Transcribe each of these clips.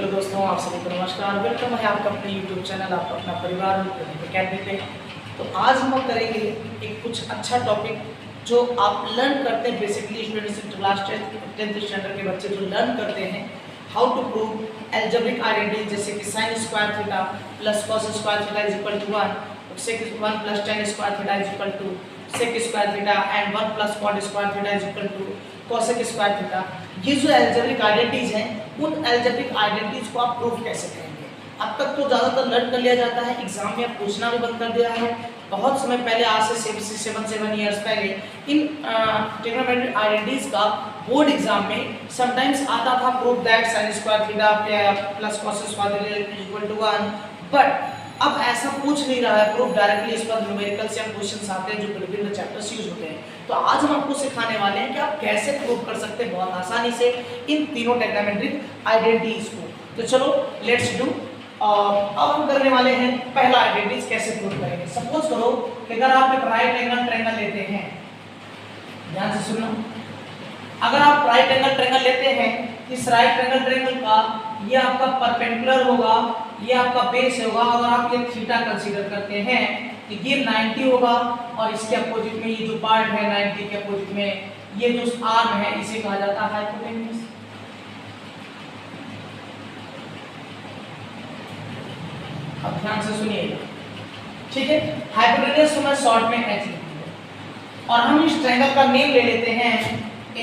Hello दोस्तों, आप सभी को नमस्कार। वेलकम है आपका अपने यूट्यूब चैनल, आपका अपना परिवार प्रदीप अकेडमी पे। तो आज हम करेंगे एक कुछ अच्छा टॉपिक जो आप लर्न करते हैं basically students in class 10th standard के बच्चे जो लर्न करते हैं how to prove algebraic identity, जैसे कि sin square theta plus cos square theta is equal to 1, sec 1 plus tan square theta is equal to sec square theta and 1 plus cot square theta is equal to cosec square theta. ये जो algebraic identities हैं, उन algebraic identities को आप proof कैसे करेंगे? अब तक तो ज़्यादातर लर्न कर लिया जाता है, एग्जाम में पूछना भी बंद कर दिया है। बहुत समय पहले, आज से 7 ईयर्स पहले, इन ट्रिग्नोमेट्रिक आइडेंटिटीज का बोर्ड एग्जाम में समटाइम्स आता था proof that sin square theta plus cos square theta is equal to 1, but अब ऐसा पूछ नहीं रहा है प्रूफ डायरेक्टली। इस पर न्यूमेरिकल्स या क्वेश्चंस आते हैं जो विभिन्न चैप्टर्स यूज होते हैं। तो आज हम आपको सिखाने वाले हैं कि आप कैसे प्रूफ कर सकते हैं बहुत आसानी से इन तीनों ट्रिग्नोमेट्रिक आइडेंटिटीज को। तो चलो लेट्स डू। अब हम करने वाले हैं पहला आइडेंटिटीज कैसे प्रूफ करेंगे। सपोज करो कि अगर आप एक राइट एंगल ट्रायंगल लेते हैं, ध्यान से सुनना। अगर आप राइट एंगल ट्रायंगल लेते हैं, इस राइट एंगल ट्रायंगल का ये आपका परपेंडिकुलर होगा, ये आपका बेस होगा। अगर आप ये थीटा कंसीडर करते हैं तो ये 90 होगा, और इसके अपोजिट में ये जो पार्ट है 90 के अपोजिट में ये जो आर्म है इसे कहा जाता है हाइपोटेन्यूज। अब ध्यान से सुनिएगा, ठीक है। हाइपोटेन्यूज को मैं शॉर्ट में एच लिखूंगा, और हम इस ट्रायंगल का नेम ले लेते हैं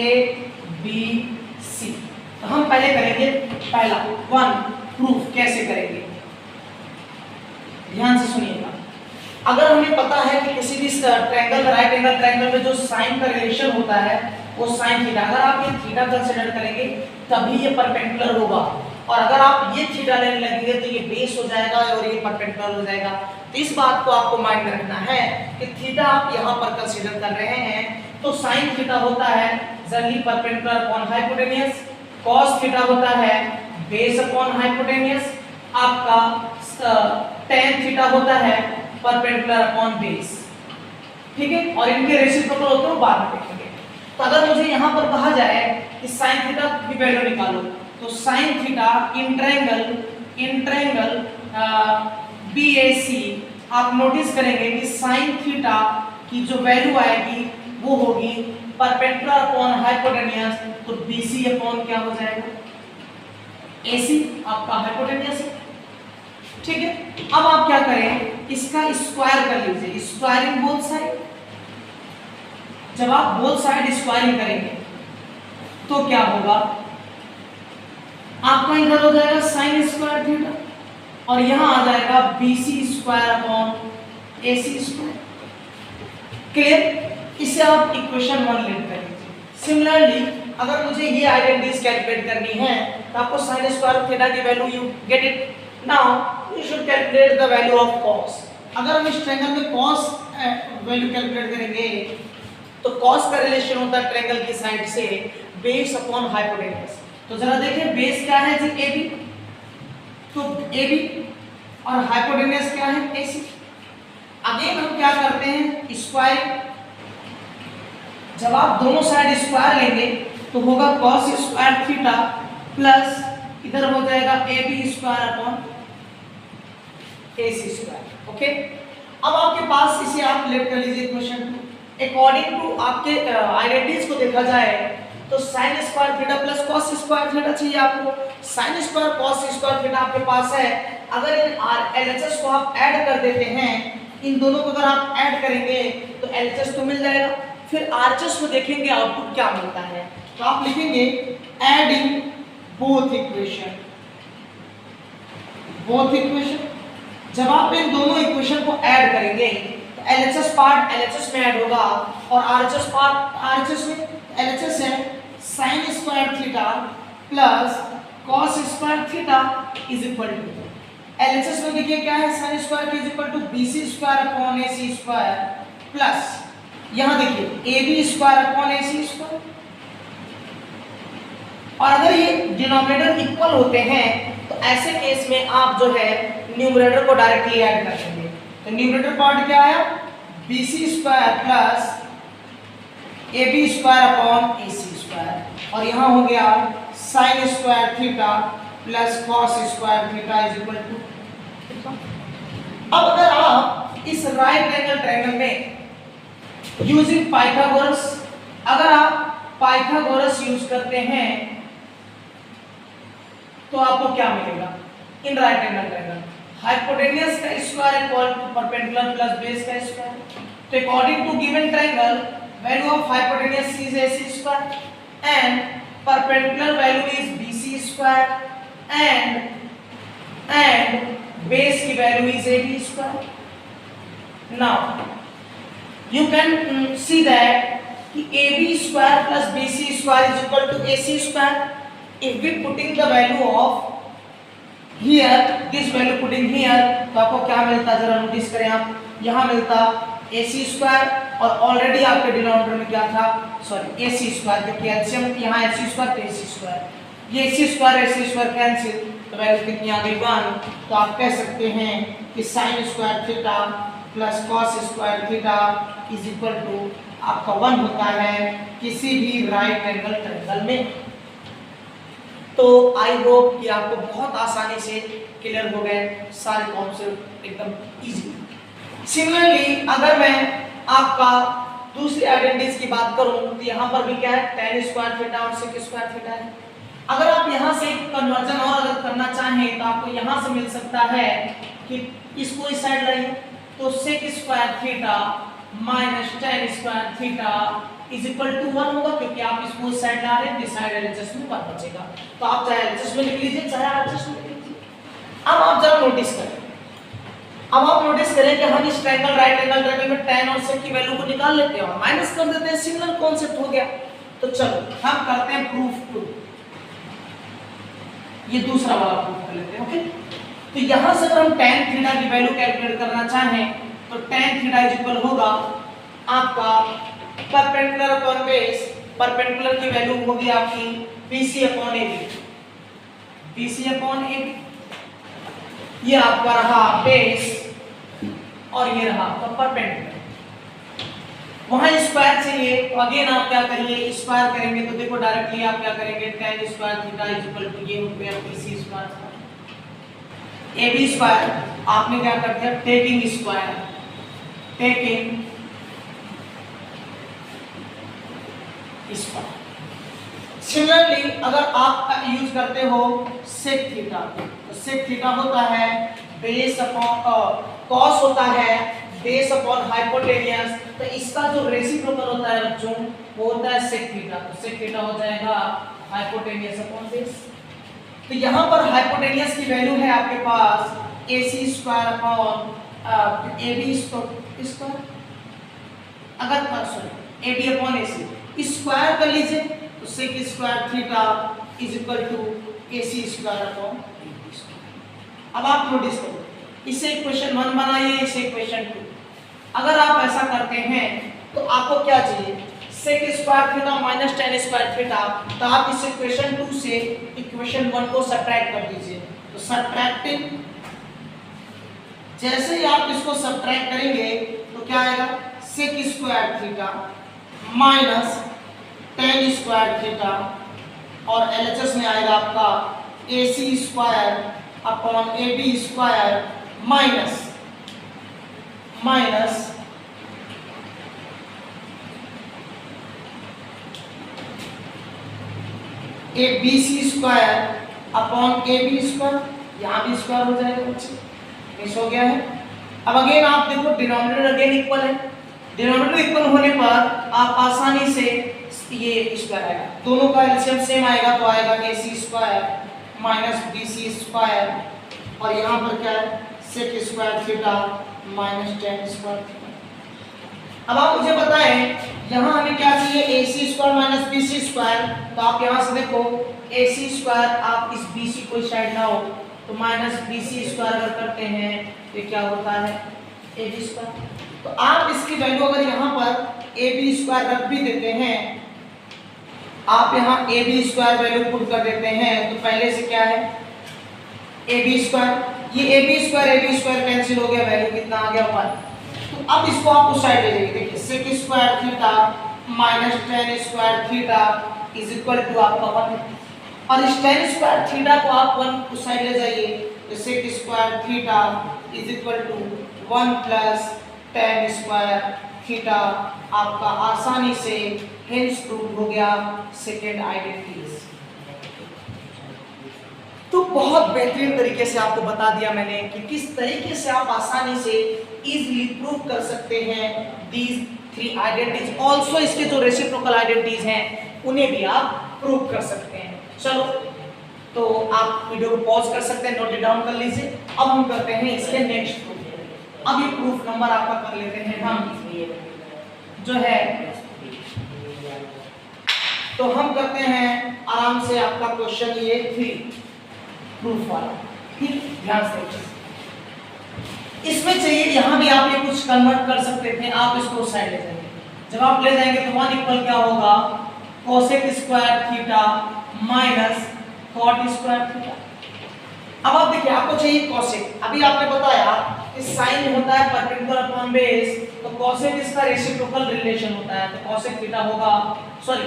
ABC। तो हम पहले करेंगे पहला 1 प्रूफ कैसे करेंगे, ध्यान से सुनिएगा। अगर हमें पता है कि किसी भी ट्रायंगल राइट एंगल ट्रायंगल में जो साइन का रिलेशन होता है वो साइन थीटा, अगर आप ये थीटा कंसीडर करेंगे तभी ये परपेंडिकुलर होगा, और अगर आप ये थीटा लेने लगेंगे तो ये बेस हो जाएगा और ये परपेंडिकुलर हो जाएगा। तो इस बात को आपको माइंड में रखना है कि थीटा आप यहाँ पर कंसीडर कर रहे हैं तो साइन थीटा होता है generally perpendicular upon hypotenuse, cos theta होता है बेस अपॉन हाइपोटेन्यूज, आपका tan थीटा होता है परपेंडिकुलर अपॉन बेस, ठीक है। और इनके रेसिप्रोकल होते हैं बाद में देखेंगे। तो अगर मुझे यहाँ पर कहा जाए कि sin थीटा की वैल्यू निकालो, तो sin theta in triangle BAC आप नोटिस करेंगे कि sin थीटा की जो वैल्यू आएगी वो होगी परपेंडिकुलर अपॉन हाइपोटेन्यूज, तो BC अपॉन क्या हो जाएगा AC आपका हाइपोटेन्यूज है, ठीक है। अब आप क्या करें, इसका स्क्वायर कर लीजिए, स्क्वायरिंग बोथ साइड। जब आप बोथ साइड स्क्वायरिंग करेंगे तो क्या होगा, आपका इधर हो जाएगा sin स्क्वायर थीटा और यहां आ जाएगा BC square upon AC square. Clear? इसे आप इक्वेशन 1 लिख कर लीजिए। सिमिलरली अगर मुझे ये आइडेंटिटीज कैलकुलेट करनी है तो आपको sin स्क्वायर थीटा की value you get it. Now you should calculate the value of cos। अगर हम इस ट्रायंगल में cos वैल्यू कैलकुलेट करेंगे तो cos का रिलेशन होता है ट्रायंगल की साइड से बेस अपॉन हाइपोटेन्यूज। तो जरा देखिए बेस क्या है जी AB, तो AB और हाइपोटेन्यूज क्या है AC। अगेन हम क्या करते हैं स्क्वायर। जब आप दोनों साइड स्क्वायर लेंगे तो होगा cos स्क्वायर थीटा प्लस इधर हो जाएगा AB square upon AC square. Okay, अब आपके पास इसे आप लेट कर लीजिए इक्वेशन 2। अकॉर्डिंग टू आपके आइडेंटिटीज को देखा जाए तो sin square theta plus cos square theta चाहिए आपको। sin square cos square theta आपके पास है। अगर इन LHS को आप ऐड कर देते हैं, इन दोनों को अगर आप ऐड करेंगे तो LHS तो मिल जाएगा। फिर RHS को देखेंगे आउटपुट क्या मिलता है, तो आप लिखेंगे एडिंग बोथ इक्वेशन। जब आप इन दोनों इक्वेशन को ऐड करेंगे तो LHS पार्ट LHS में ऐड होगा और RHS पार्ट RHS में। LHS है sin square theta plus cos square theta is equal to, LHS में देखिए क्या है sin square is equal to BC square upon AC square plus यहां देखिए AB square upon AC square. और अगर ये डिनोमिनेटर इक्वल होते हैं तो ऐसे केस में आप जो है न्यूमरेटर को डायरेक्टली ऐड कर देंगे। तो न्यूमरेटर पार्ट क्या आया BC square plus AB square upon AC square, और यहाँ हो गया sin square theta plus cos square theta is equal to. अब अगर आप इस राइट एंगल ट्रायंगल में यूजिंग पाइथागोरस, अगर आप पाइथागोरस यूज करते हैं तो आपको क्या मिलेगा इन राइट एंगल ट्रायंगल? हाइपोटेन्यूस का square equal to perpendicular plus base का स्क्वायर। तो according to given triangle value of hypotenuse is AC square and perpendicular value is BC square and base की value is AB square. Now you can see that AB square plus BC square is equal to AC square. If we putting the value of here, this value putting here, तो आपको क्या मिलता जरा notice करें आप, यहाँ मिलता AC square और ऑलरेडी आपके डिनोमिनेटर में क्या था, सॉरी AC square, क्योंकि एलसीएम यहाँ AC square तो AC square, ये AC square कैंसिल, तो वैल्यू कितनी आ गई 1। तो आप कह सकते हैं कि sin square theta plus cos square theta is equal to आपका 1 होता है किसी भी राइट एंगल ट्रायंगल में। तो आई होप कि आपको बहुत आसानी से क्लियर हो गए सारे कॉन्सेप्ट एकदम इजी। सिमिलरली अगर मैं आपका दूसरी आइडेंटिटीज की बात करूं तो यहाँ पर भी क्या है, tan स्क्वायर थीटा और sec स्क्वायर थीटा है। अगर आप यहाँ से कन्वर्जन और अगर करना चाहें तो आपको यहाँ से मिल सकता है कि इसको इस साइड लाइए तो sec square theta minus tan square theta is equal to 1 होगा, क्योंकि आप इसको इस साइड ला रहे हैं, दिस साइड एलएचएस में 1 बचेगा। तो आप चाहे एलएचएस में लिख लीजिए चाहे आरएचएस में लिख लीजिए। अब आप जरा नोटिस करें, अब आप नोटिस करें कि हम इस ट्रायंगल राइट एंगल ट्रायंगल में tan और sec की वैल्यू को निकाल लेते हैं और माइनस कर देते हैं, सिमिलर कांसेप्ट हो गया। तो चलो हम करते हैं प्रूफ 2, ये दूसरा वाला प्रूफ कर लेते हैं। ओके, तो यहां से अगर हम tan थीटा की वैल्यू कैलकुलेट करना चाहें तो tan थीटा इज इक्वल होगा आपका परपेंडिकुलर अपॉन बेस, परपेंडिकुलर की वैल्यू होगी आपकी BC upon AB, BC upon AB, ये आपका रहा बेस और ये रहा आपका परपेंडिकुलर। वहां स्क्वायर चाहिए तो अगेन आप क्या करिए, स्क्वायर करेंगे तो देखो डायरेक्टली आप क्या करेंगे, tan square theta is equal to ये हो गया BC स्क्वायर, AB स्क्वायर आपने क्या कर दिया, taking square, taking square. Similarly अगर आप यूज करते हो sec थीटा, तो sec थीटा होता है बेस अपॉन कॉस होता है बेस अपॉन हाइपोटेन्यूस, तो इसका जो रेसिप्रोकल होता है बच्चों वो होता है sec थीटा, तो sec थीटा हो जाएगा हाइपोटेन्यूस अपॉन बेस। तो यहाँ पर हाइपोटेन्यूस की वैल्यू है आपके पास AC square upon AB square, अगर sorry AB upon AC square कर लीजिए तो sec square theta is equal to AC square upon AB square. अब आप नोटिस करो, इसे इक्वेशन 1 बनाइए, इसे इक्वेशन 2। अगर आप ऐसा करते हैं तो आपको क्या चाहिए, sec square theta minus tan square theta, तो आप इस इक्वेशन 2 से इक्वेशन 1 को सब्ट्रैक्ट कर दीजिए। तो सब्ट्रैक्टिंग, जैसे ही आप इसको सब्ट्रैक्ट करेंगे तो क्या आएगा, sec square theta minus tan square theta और एलएचएस में आएगा आपका AC square upon AB square minus BC square upon AB square, यहाँ भी स्क्वायर हो जाएगा बच्चे, मिस हो गया है। अब अगेन आप देखो डिनोमिनेटर अगेन इक्वल है, डिनोमिनेटर इक्वल होने पर आप आसानी से ये स्क्वायर आएगा, दोनों का एलसीएम सेम आएगा तो आएगा AC square minus BC square और यहाँ पर क्या है sec square theta minus tan square theta. अब आप मुझे बताएं यहाँ हमें क्या चाहिए, AC square minus BC square, तो आप यहाँ से देखो AC स्क्वायर आप इस BC को साइड लाओ तो माइनस BC स्क्वायर अगर करते हैं तो क्या होता है AB स्क्वायर। तो आप इसकी वैल्यू अगर यहाँ पर AB स्क्वायर रख भी देते हैं, आप यहाँ AB स्क्वायर वैल्यू पुट कर देते हैं तो पहले से क्या है AB स्क्वायर, ये AB स्क्वायर कैंसिल हो गया, वैल्यू कितना आ गया 1। तो अब इसको आप उस साइड ले जाइए, देखिए sec square theta minus tan square theta is equal to आपका 1। और इस tan स्क्वायर थीटा को आप 1 उस साइड ले जाइए, तो sec square theta is equal to 1 plus tan square theta. आपका आसानी से हेंस प्रूव हो गया सेकेंड आइडेंटिटीज। तो बहुत बेहतरीन तरीके से आपको बता दिया मैंने कि किस तरीके से आप आसानी से इजीली प्रूव कर सकते हैं दीज 3 आइडेंटिटीज। ऑल्सो इसके जो रेसिप्रोकल आइडेंटिटीज हैं उन्हें भी आप प्रूव कर सकते हैं। चलो, तो आप वीडियो को पॉज कर सकते हैं, नोट इट डाउन कर लीजिए। अब हम करते हैं इसके नेक्स्ट प्रूफ। अब ये प्रूफ नंबर आपका कर लेते हैं हम जो है, तो हम करते हैं आराम से आपका क्वेश्चन ये 3 प्रूफ वाला। ठीक, ध्यान से इसमें चाहिए, यहां भी आप ये कुछ कन्वर्ट कर सकते थे, आप इसको साइड ले जाएंगे। जब आप ले जाएंगे तो 1 इक्वल क्या होगा, cosec square theta minus cot square theta. अब आप देखिए, आपको चाहिए कोसेक। अभी आपने बताया कि साइन होता है परपेंडिकुलर अपॉन बेस, तो कोसेक इसका रेसिप्रोकल रिलेशन होता है, तो कोसेक थीटा होगा, सॉरी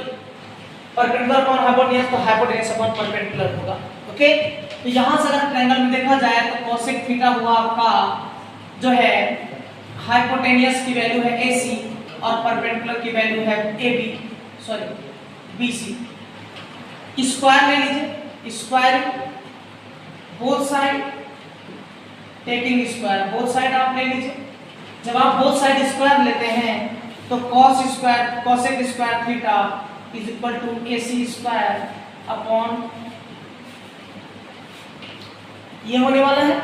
परपेंडिकुलर अपॉन हाइपोटेन्यूज, तो हाइपोटेन्यूज अपॉन परपेंडिकुलर होगा। ओके, तो यहां से अगर ट्रायंगल में देखा जाए तो कोसेक थीटा हुआ आपका जो है हाइपोटेन्यूज की वैल्यू है AC और परपेंडिकुलर की वैल्यू है AB, सॉरी BC। स्क्वायर ले लीजिए, square both side, taking square both side आप ले लीजिए। जब आप बोथ साइड स्क्वायर लेते हैं तो cos square cosec square theta is equal to AC square upon ये होने वाला है।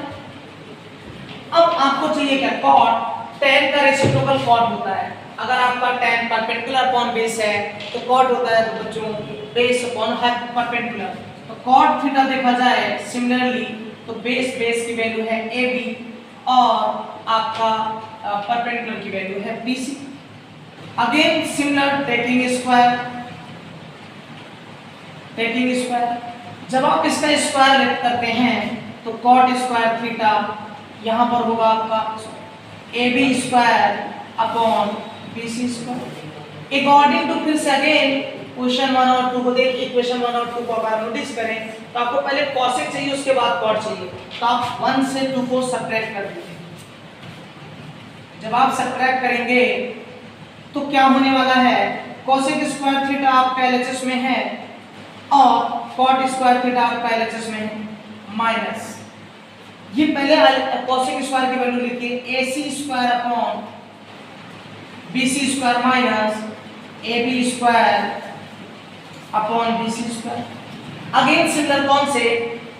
अब आपको चाहिए क्या, cot। tan का रेसिप्रोकल cot होता है। अगर आपका tan परपेंडिकुलर अपॉन बेस है तो cot होता है, तो बच्चों बेस अपॉन परपेंडिकुलर, तो cot थीटा देखा जाए सिमिलरली तो बेस की वैल्यू है AB और आपका परपेंडिकुलर की वैल्यू है BC। Again similar, taking square. जब आप इसका स्क्वायर करते हैं तो cot स्क्वायर थीटा यहाँ पर होगा आपका AB square upon BC square. According to, फिर से अगेन क्वेश्चन 1 और 2 को देखिए। क्वेश्चन 1 और 2 को अगर नोटिस करें तो आपको पहले कोसेक चाहिए, उसके बाद cot चाहिए, तो आप 1 से 2 को सब्ट्रैक्ट कर दीजिए। जब आप सब्ट्रैक्ट करेंगे तो क्या होने वाला है, कोसेक स्क्वायर थीटा आपका LHS में है और cot स्क्वायर थीटा आपका LHS में है, माइनस ये पहले कोसेक स्क्वायर की वैल्यू लिखिए, AC square upon BC square minus AB square upon BC square. Again similar कौन से,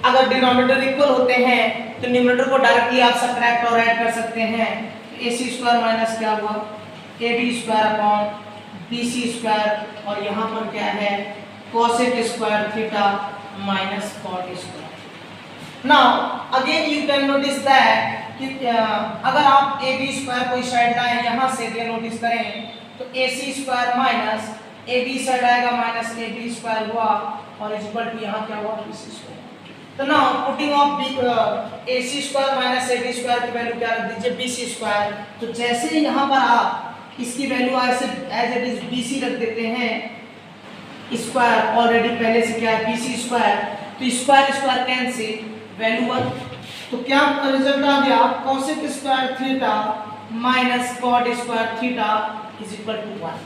अगर डिनोमिनेटर इक्वल होते हैं तो न्यूमरेटर को डायरेक्टली आप सब्ट्रैक्ट और ऐड कर सकते हैं। AC स्क्वायर माइनस क्या हुआ, AB square upon BC square, और यहाँ पर क्या है cosec square theta minus cot square. Now again you can notice that कि अगर आप AB स्क्वायर कोई साइड लाएं यहाँ से, ये नोटिस करें तो AC square minus AB side आएगा माइनस AB स्क्वायर हुआ और इक्वल टू यहाँ क्या हुआ BC स्क्वायर। तो now putting of AC square minus AB square की वैल्यू क्या रख दीजिए, BC स्क्वायर। तो जैसे ही यहाँ पर आप इसकी वैल्यू ऐसे एज इट इज BC रख देते हैं, स्क्वायर ऑलरेडी पहले से क्या है BC स्क्वायर, तो स्क्वायर कैंसिल, वैल्यू 1, तो क्या रिजल्ट आ गया, cosec square theta minus cot square theta is equal to 1।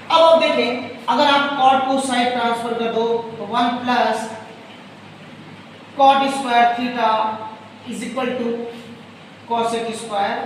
अब आप देखें, अगर आप cot को साइड ट्रांसफर कर दो तो 1 plus cot square theta is equal to cosec square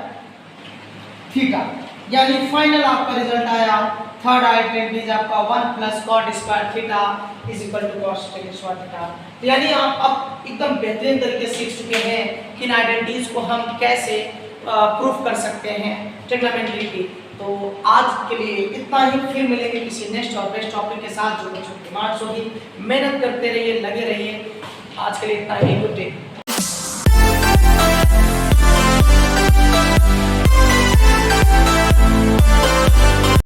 theta, यानी फाइनल आपका रिजल्ट आया थर्ड आइडेंटिटी आपका 1 plus cot square theta is equal to cosec square theta. यानी आप अब एकदम बेहतरीन तरीके से सीख चुके हैं कि इन आइडेंटिटीज को हम कैसे प्रूफ कर सकते हैं ट्रिग्नोमेट्री की। तो आज के लिए इतना ही, फिर मिलेंगे किसी नेक्स्ट और बेस्ट टॉपिक के साथ जो बच्चों की मार्क्स होगी। मेहनत करते रहिए, लगे रहिए। आज के लिए इतना ही, गुड डे।